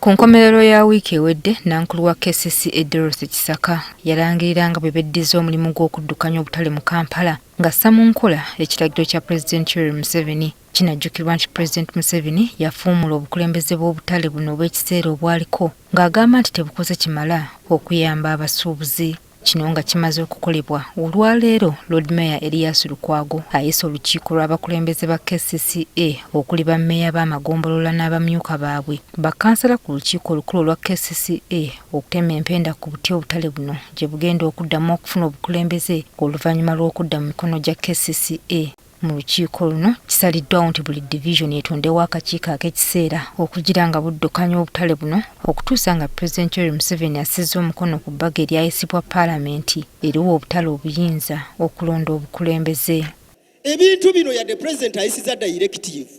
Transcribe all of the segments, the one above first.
Ku nkomerero ya wiiki ewedde nnankulu wa KCCA Dorothy Kisaka yalangirira nga bwe beddiza omulimu gw'okuddukanya obutale mu Kampala ng'assa mu nkola ekiragiro kya Pulezidenti Yoweri Museveni. Kinajjukirwa nti Pulezidenti Museveni yafuumula obukulembeze bw'obutale buno obw'ekiseera obwaliko ng'agamba nti tebukoze kimala okuyamba abasuubuzi. Kino nga kimaze okukolebwa olwaleero Loodi Meeya Erias Lukwago ayise olukiiko lw'abakulembeze ba KCCA okuli bammeeya b'amagombolola n'abamyuka baabwe bakkansala ku lukiiko olukulu olwa KCCA okutema empenda ku buti obutale buno gye bugenda okuddamu okufuna obukulembeze oluvannyuma lw'okudda mu mikono gya KCCA. Mu lukiiko luno kisaliddwawo nti buli division etondewo akakiiko ak'ekiseera okugira nga buddukanya obutale buno okutuusa nga Pulezidenti Yoweri Museveni assizza omukono ku bbago eryayisibwa Paalamenti eriwa obutale obuyinza okulonda obukulembeze. Ebintu bino yadde Pulezidenti ayisizza directive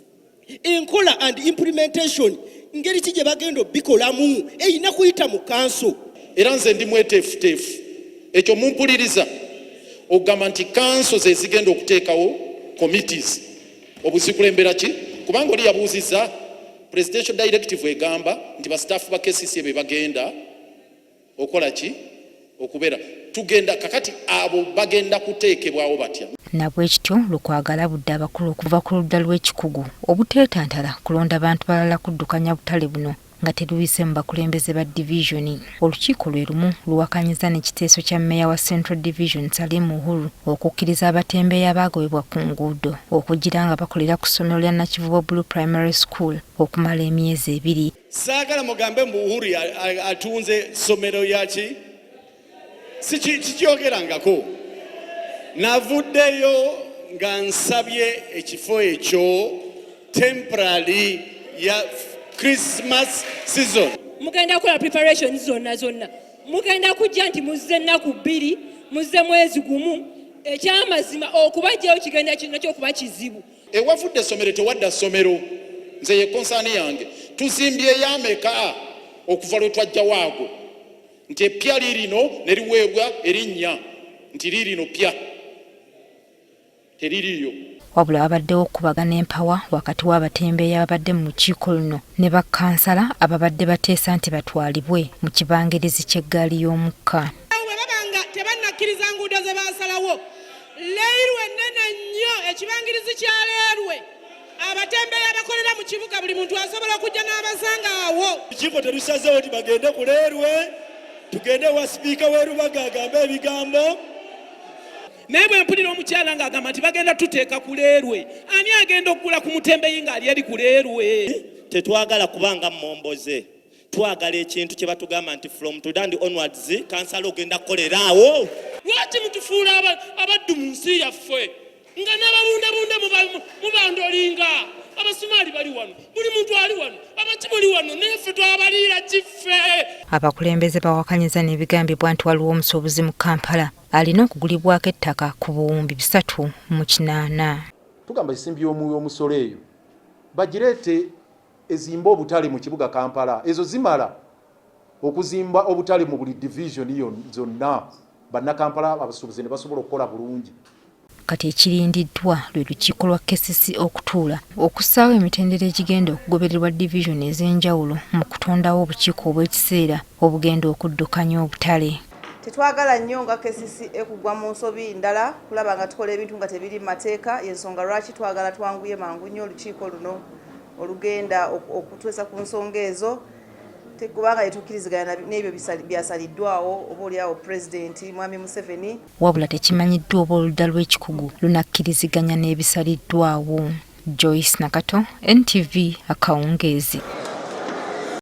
enkola and implementation ngeri ki gye bagenda obbikolamu eyina kuyita mu kanso. Era nze ndi mweteefuteefu ekyo mumpuliriza ogamba nti kanso ze zigenda okuteekawo committees obuzikulembera ki kubanga oli yabuuzizza presidential directive egamba nti bastaafu ba KCCA be bagenda okola ki okubeera tugenda kakati abo bagenda kuteekebwawo batya. Nabwekityo lukwagala budde abakulu okuva ku ludda lw'ekikugu obuteetantala kulonda abantu balala kuddukanya butale buno nga teruyise mu bakulembeze ba divisioni. Olukiiko lwe lumu luwakanyiza n'ekiteeso kya mmeeya wa Central Division Salim Uhuru okukkiriza abatembeeyi abaagobebwa ku nguudo okugira nga bakolera ku ssomero lya Nakivubo Blue Primary School okumala emyezi 2. Saagala mugambe mu Uhuru atunze ssomero yaki sikyogerangako. Navuddeyo nga nsabye ekifo ekyo temporary ya Christmas season. Mugenda kukola preparation zonna. Mugenda kujja nti muzze ennaku 2, muzze mwezi gumu. Ekyamazima okubajjayo kigenda nakyo okuba kizibu. Ewavudde essomero tewadda ssomero. Nze ye konsaani yange. Tuzimbye yameka okuva lwe twajja waago. Nti epya liirino ne liweebwa erinnya nti liirino pya. Teririyo. Wabula abaddewo okubagana empawa wakati w'abatembeeyi ababadde mu lukiiko luno ne bakkansala ababadde bateesa nti batwalibwe mu kibangirizi ky'eggaali y'omukka. Bwe babanga tebannakkiriza nguudo ze baasalawo leerwe nnene nnyo ekibangirizi kya leerwe abatembeeyi abakolera mu kibuga buli muntu asobola okujja n'abasanga awo. Lukiiko terusazeewo nti bagende ku leerwe tugende wa sipiika w'erubaga agambe ebigambo. Naye bwe mpulira omukyala ng'agamba nti bagenda tuteeka ku leerwe ani agenda okugula ku mutembeeyi ng'ali eri ku leerwe? Tetwagala kubanga momboze, twagala ekintu kye batugamba nti from today and onwards kansala ogenda kukolera awo. Lwaki mutufuula abaddu mu nsi yaffe nga n'ababundabunda mubandolinga? Abasumaali bali wano, buli muntu ali wano, abaki buli wano, neffe twabaliira kiffe. Abakulembeze bawakanyiza n'ebigambibwa nti waliwo omusuubuzi mu Kampala alina okugulibwako ettaka ku buwumbi 380. Tugamba ensimbi y'omusolo eyo bagireete ezimba obutale mu kibuga Kampala. Ezo zimala okuzimba obutale mu buli division zonna bannakampala abasuubuzi ne basobola okukola bulungi. Kati ekirindiddwa lwe lukiiko lwa KCCA okutuula okussaawo emitendera egigenda okugobererwa division ez'enjawulo mu kutondawo obukiiko obw'ekiseera obugenda okuddukanya obutale. Tetwagala nnyo nga KCCA kugwa mu nsobi ndala kulaba nga tukola ebintu nga tebiri mateeka. Y'ensonga lwaki twagala twanguye mangu nnyo olukiiko luno olugenda okutuusa ku nsonga ezo tekubanga yetukkiriziganya n'ebyo byasaliddwawo oba oliawo Pulezidenti Mwami Museveni. Wabula tekimanyiddwa oba oludda lw'ekikugu lunakkiriziganya n'ebisaliddwawo. Joyce Nakato, NTV, Akawungeezi.